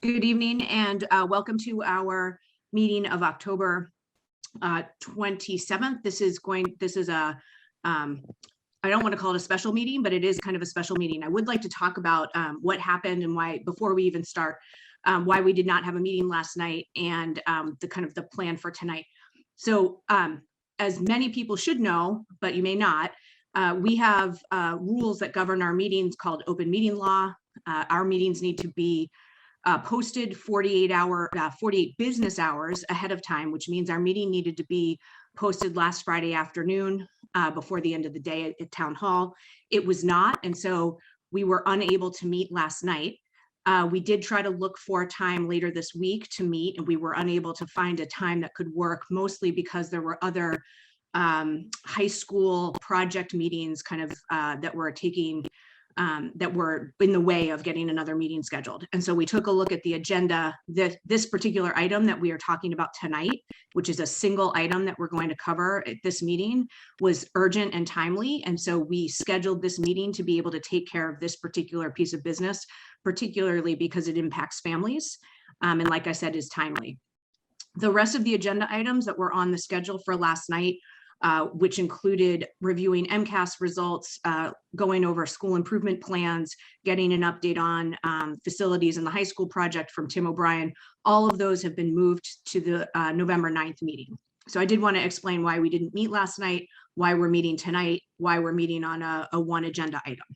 Good evening and welcome to our meeting of October 27th. This is a, I don't want to call it a special meeting, but it is kind of a special meeting. I would like to talk about what happened and why, before we even start, why we did not have a meeting last night and the plan for tonight. So as many people should know, but you may not, we have rules that govern our meetings called open meeting law. Our meetings need to be posted 48 business hours ahead of time, which means our meeting needed to be posted last Friday afternoon before the end of the day at Town Hall. It was not, and so we were unable to meet last night. We did try to look for a time later this week to meet, and we were unable to find a time that could work, mostly because there were other high school project meetings that were that were in the way of getting another meeting scheduled. And so we took a look at the agenda. This particular item that we are talking about tonight, which is a single item that we're going to cover at this meeting, was urgent and timely. And so we scheduled this meeting to be able to take care of this particular piece of business, particularly because it impacts families. And like I said, is timely. The rest of the agenda items that were on the schedule for last night, which included reviewing MCAS results, going over school improvement plans, getting an update on facilities in the high school project from Tim O'Brien. All of those have been moved to the November 9th meeting. So I did want to explain why we didn't meet last night, why we're meeting tonight, why we're meeting on a one agenda item.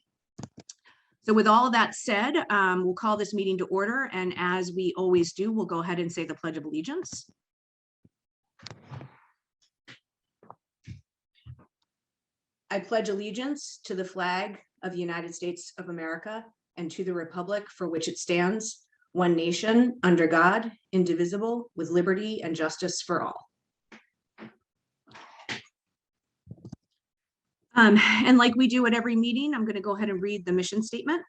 So with all of that said, we'll call this meeting to order. And as we always do, we'll go ahead and say the Pledge of Allegiance. I pledge allegiance to the flag of the United States of America and to the republic for which it stands, one nation, under God, indivisible, with liberty and justice for all. And like we do at every meeting, I'm going to go ahead and read the mission statement.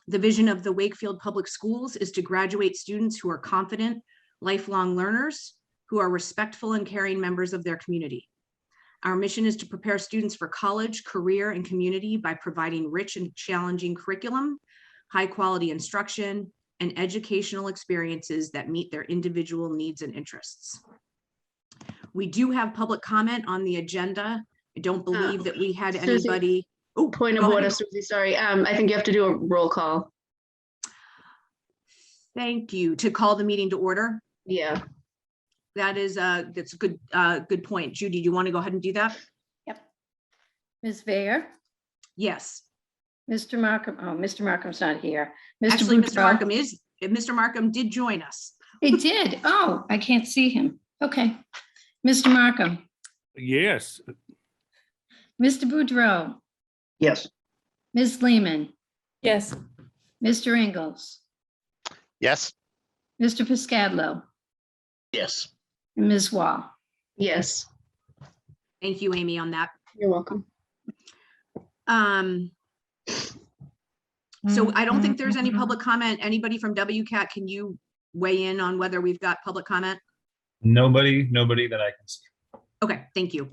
The vision of the Wakefield Public Schools is to graduate students who are confident, lifelong learners, who are respectful and caring members of their community. Our mission is to prepare students for college, career, and community by providing rich and challenging curriculum, high quality instruction, and educational experiences that meet their individual needs and interests. We do have public comment on the agenda. I don't believe that we had Susie, anybody. Oh, point of order, Susie, sorry. I think you have to do a roll call. Thank you. To call the meeting to order? Yeah. That's a good point. Judy, do you want to go ahead and do that? Yep. Ms. Vayer? Yes. Mr. Markham, oh, Mr. Markham's not here. Actually, Mr. Markham did join us. He did. Oh, I can't see him. Okay. Mr. Markham? Yes. Mr. Boudreau? Yes. Ms. Lehman? Yes. Mr. Ingles? Yes. Mr. Piscadlo? Yes. And Ms. Wall? Yes. Thank you, Amy, on that. You're welcome. So I don't think there's any public comment. Anybody from WCAT, can you weigh in on whether we've got public comment? Nobody that I can see. Okay, thank you.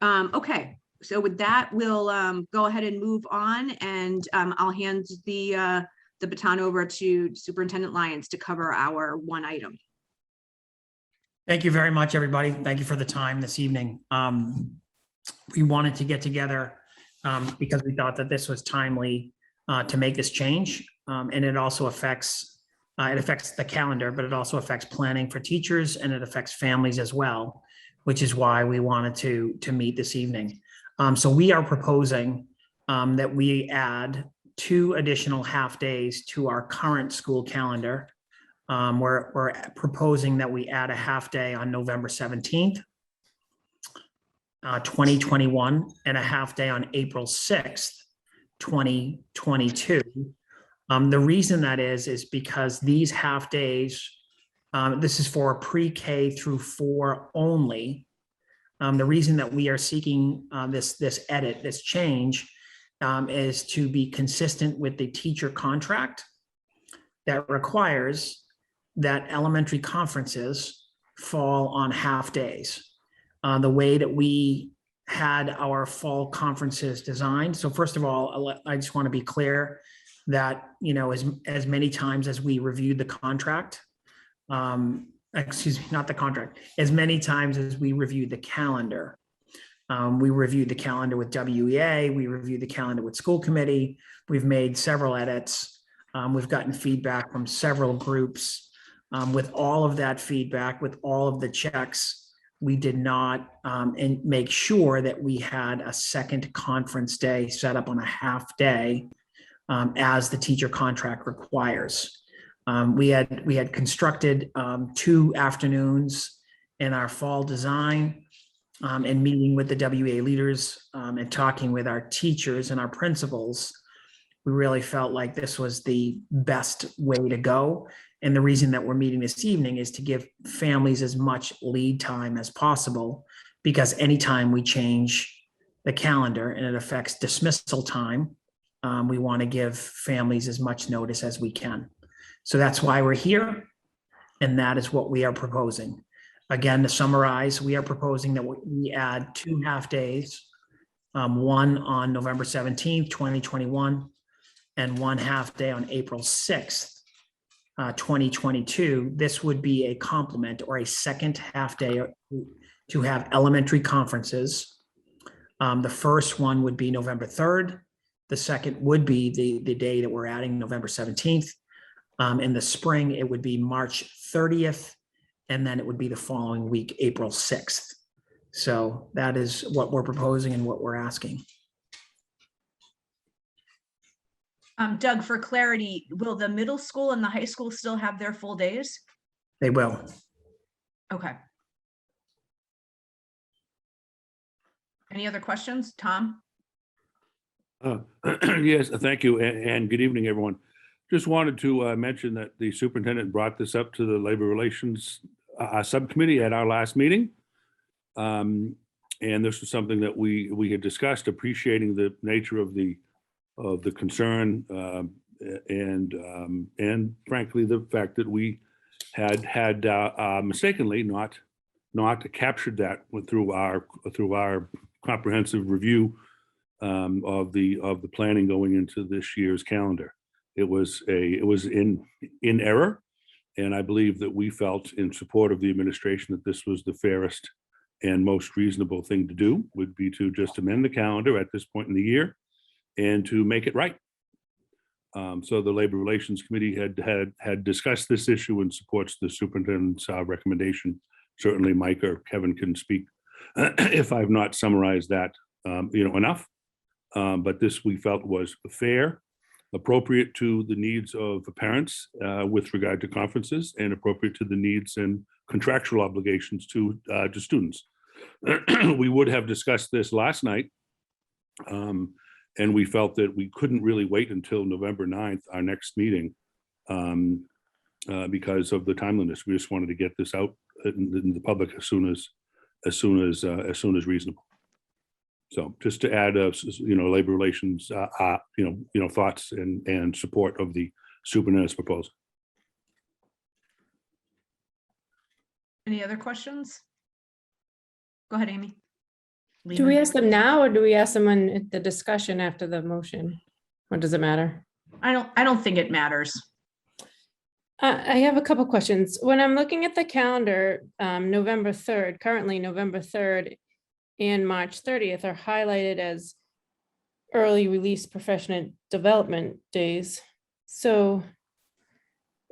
Okay, so with that, we'll go ahead and move on, and I'll hand the baton over to Superintendent Lyons to cover our one item. Thank you very much, everybody. Thank you for the time this evening. We wanted to get together because we thought that this was timely to make this change. And it also affects the calendar, but it also affects planning for teachers, and it affects families as well, which is why we wanted to meet this evening. So we are proposing that we add 2 additional half days to our current school calendar. We're proposing that we add a half day on November 17th, 2021, and a half day on April 6th, 2022. The reason that is because these half days, this is for pre-K through 4 only. The reason that we are seeking this change is to be consistent with the teacher contract that requires that elementary conferences fall on half days. The way that we had our fall conferences designed. So first of all, I just want to be clear that, as many times as we reviewed the contract, excuse me, not the contract, as many times as we reviewed the calendar. We reviewed the calendar with WEA, we reviewed the calendar with school committee. We've made several edits. We've gotten feedback from several groups. With all of that feedback, with all of the checks, we did not and make sure that we had a second conference day set up on a half day as the teacher contract requires. We had constructed 2 afternoons in our fall design and meeting with the WEA leaders and talking with our teachers and our principals. We really felt like this was the best way to go. And the reason that we're meeting this evening is to give families as much lead time as possible, because anytime we change the calendar and it affects dismissal time, we want to give families as much notice as we can. So that's why we're here. And that is what we are proposing. Again, to summarize, we are proposing that we add 2 half days, one on November 17th, 2021, and 1 half day on April 6th, 2022. This would be a complement or a second half day to have elementary conferences. The first one would be November 3rd. The second would be the day that we're adding, November 17th. In the spring, it would be March 30th, and then it would be the following week, April 6th. So that is what we're proposing and what we're asking. Doug, for clarity, will the middle school and the high school still have their full days? They will. Okay. Any other questions? Tom? Yes, thank you, and good evening, everyone. Just wanted to mention that the superintendent brought this up to the Labor Relations subcommittee at our last meeting. And this was something that we had discussed, appreciating the nature of the concern and frankly, the fact that we had mistakenly not captured that through our comprehensive review of the planning going into this year's calendar. It was in error, and I believe that we felt in support of the administration that this was the fairest and most reasonable thing to do, would be to just amend the calendar at this point in the year and to make it right. So the Labor Relations Committee had discussed this issue and supports the superintendent's recommendation. Certainly Mike or Kevin can speak if I've not summarized that enough. But this we felt was fair, appropriate to the needs of the parents with regard to conferences, and appropriate to the needs and contractual obligations to students. We would have discussed this last night, and we felt that we couldn't really wait until November 9th, our next meeting, because of the timeliness. We just wanted to get this out in the public as soon as reasonable. So just to add, Labor Relations, thoughts and support of the superintendent's proposal. Any other questions? Go ahead, Amy. Do we ask them now, or do we ask them in the discussion after the motion? Or does it matter? I don't think it matters. I have a couple questions. When I'm looking at the calendar, November 3rd, currently November 3rd and March 30th are highlighted as early release professional development days. So,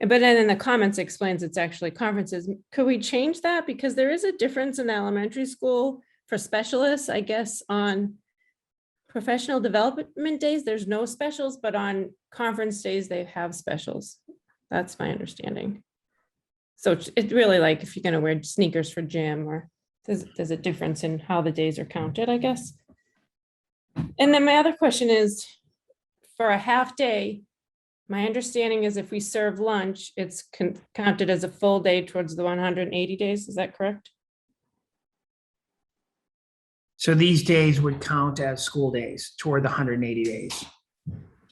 but then in the comments it explains it's actually conferences. Could we change that? Because there is a difference in elementary school for specialists, I guess, on professional development days, there's no specials, but on conference days, they have specials. That's my understanding. So it's really like if you're going to wear sneakers for gym, or there's a difference in how the days are counted, I guess. And then my other question is, for a half day, my understanding is if we serve lunch, it's counted as a full day towards the 180 days. Is that correct? So these days would count as school days toward the 180 days.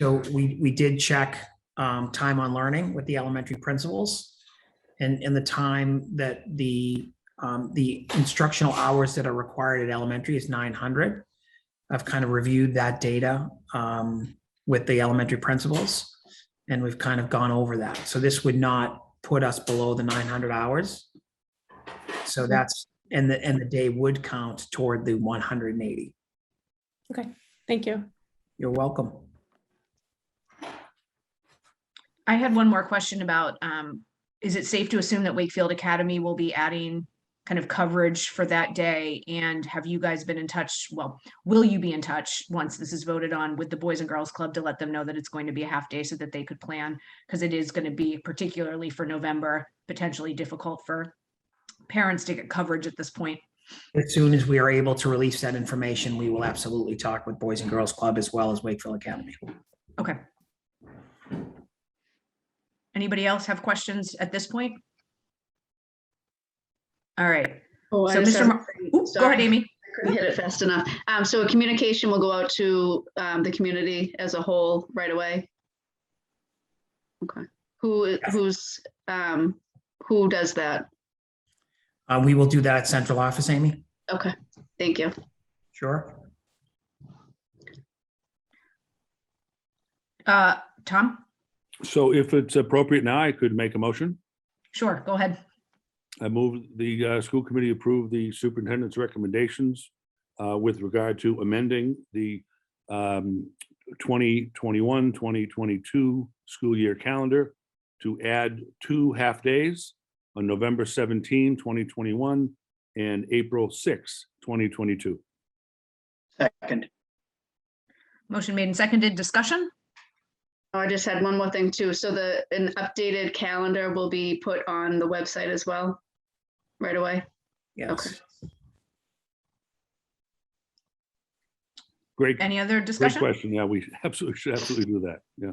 So we did check time on learning with the elementary principals, and the time that the instructional hours that are required at elementary is 900. I've kind of reviewed that data with the elementary principals. And we've kind of gone over that. So this would not put us below the 900 hours. So that's, and the day would count toward the 180. Okay, thank you. You're welcome. I had one more question about, is it safe to assume that Wakefield Academy will be adding kind of coverage for that day? And have you guys been in touch? Well, will you be in touch once this is voted on with the Boys and Girls Club to let them know that it's going to be a half day so that they could plan? Because it is going to be, particularly for November, potentially difficult for parents to get coverage at this point. As soon as we are able to release that information, we will absolutely talk with Boys and Girls Club as well as Wakefield Academy. Okay. Anybody else have questions at this point? All right. Oh, I So just Mr. have- Mar- Ooh, go sorry. ahead, Amy. Couldn't hit it fast enough. So a communication will go out to the community as a whole right away. Okay. Who does that? We will do that at central office, Amy. Okay, thank you. Sure. Tom? So if it's appropriate now, I could make a motion. Sure, go ahead. I move the school committee approve the superintendent's recommendations with regard to amending the 2021, 2022 school year calendar to add 2 half-days on November 17, 2021 and April 6, 2022. Second. Motion made and seconded. Discussion? Oh, I just had one more thing too. So an updated calendar will be put on the website as well, right away. Yes. Okay. Great, Any other great discussion? question. Yeah, we absolutely should absolutely do that. Yeah.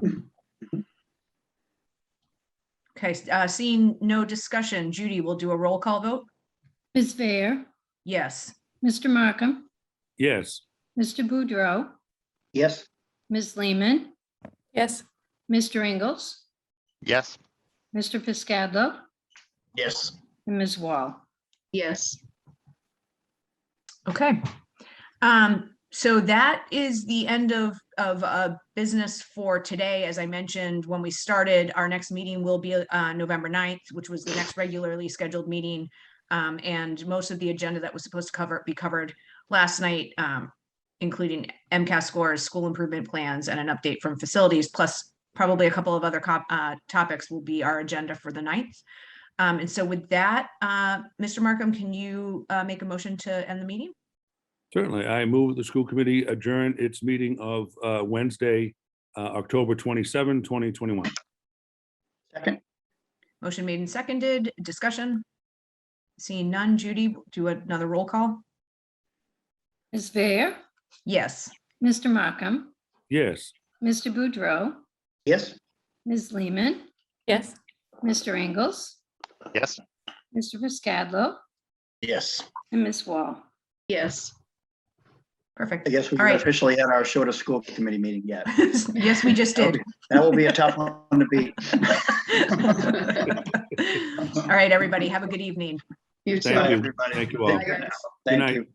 Okay, seeing no discussion, Judy will do a roll call vote. Ms. Vare, Yes. Mr. Markham, Yes. Mr. Boudreau, Yes. Ms. Lehman, Yes, Mr. Ingles, Yes. Mr. Piscadlo, Yes. and Ms. Wall. Yes. Okay. So that is the end of business for today. As I mentioned, when we started, our next meeting will be November 9th, which was the next regularly scheduled meeting. And most of the agenda that was supposed to be covered last night, including MCAS scores, school improvement plans, and an update from facilities, plus probably a couple of other topics will be our agenda for the 9th. And so with that, Mr. Markham, can you make a motion to end the meeting? Certainly. I move the school committee adjourn its meeting of Wednesday, October 27, 2021. Second. Motion made and seconded. Discussion? Seeing none. Judy, do another roll call? Ms. Vare, Yes. Mr. Markham, Yes. Mr. Boudreau, Yes. Ms. Lehman, yes. Mr. Ingles, Yes. Mr. Piscadlo, Yes. and Ms. Wall. Yes. Perfect. I guess we All right. officially had our shortest school committee meeting yet. Yes, we just did. That will be a tough one to beat. All right, everybody, have a good evening. You too. Thank you. Everybody. Thank you all. Take care now. Good Thank night. you.